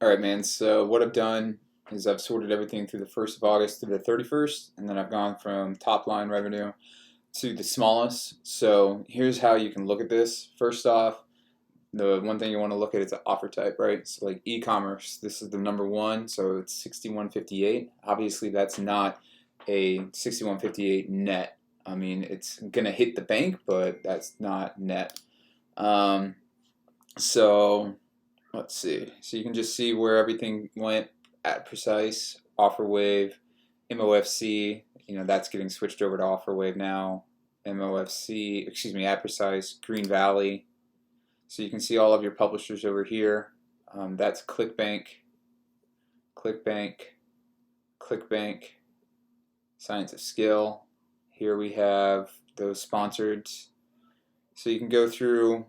All right, man. So what I've done is I've sorted everything through the 1st of August to the 31st, and then I've gone from top line revenue to the smallest. So here's how you can look at this. First off, the one thing you want to look at is the offer type, right? So like e-commerce, this is the number one, so it's 6158. Obviously, that's not a 6158 net. I mean, it's gonna hit the bank, but that's not net. Um, so let's see. So you can just see where everything went at Precise, OfferWave, MOFC. That's getting switched over to OfferWave now. MOFC, excuse me, at Precise, Green Valley. So you can see all of your publishers over here. That's ClickBank, ClickBank, ClickBank, Science of Skill. Here we have those sponsored. So you can go through.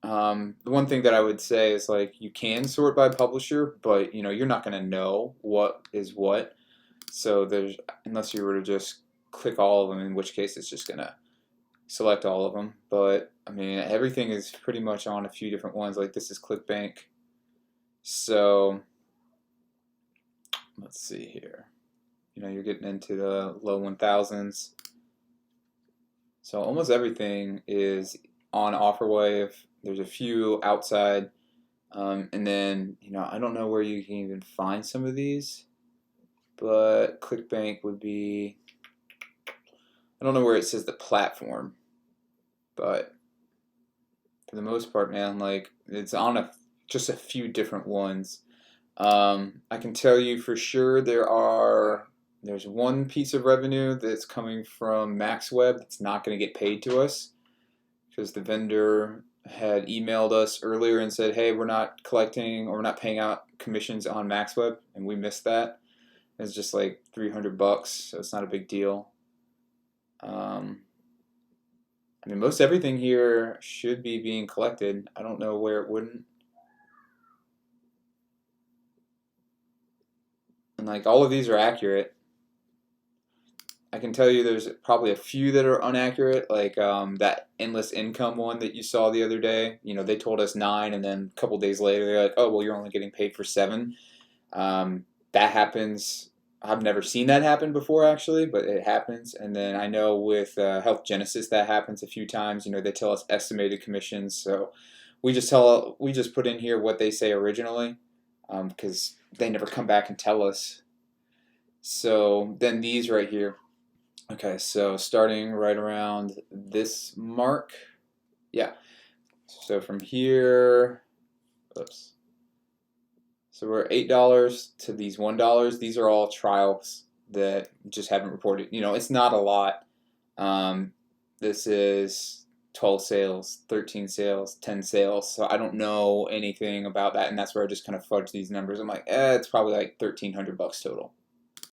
The one thing that I would say is like you can sort by publisher, but you're not going to know what is what. So there's unless you were to just click all of them, in which case it's just going to select all of them. But I mean everything is pretty much on a few different ones. Like this is ClickBank. So let's see here. You're getting into the low 1000s. So almost everything is on OfferWave. There's a few outside, and then I don't know where you can even find some of these, but ClickBank would be. I don't know where it says the platform, but for the most part, man, like it's on just a few different ones. I can tell you for sure there's one piece of revenue that's coming from MaxWeb that's not going to get paid to us because the vendor had emailed us earlier and said, hey, we're not collecting or we're not paying out commissions on MaxWeb, and we missed that. It's just like $300, so it's not a big deal. I mean, most everything here should be being collected. I don't know where it wouldn't. And like all of these are accurate. I can tell you there's probably a few that are inaccurate, like that endless income one that you saw the other day. They told us 9, and then a couple days later they're like, oh, well, you're only getting paid for 7. That happens. I've never seen that happen before, actually, but it happens. And then I know with Health Genesis that happens a few times. They tell us estimated commissions, so we just put in here what they say originally, because they never come back and tell us. So then these right here. Okay, so starting right around this mark, yeah. So from here, oops. So we're $8 to these $1. These are all trials that just haven't reported. It's not a lot. This is 12 sales, 13 sales, 10 sales. So I don't know anything about that, and that's where I just kind of fudge these numbers. I'm like, it's probably like $1,300 total.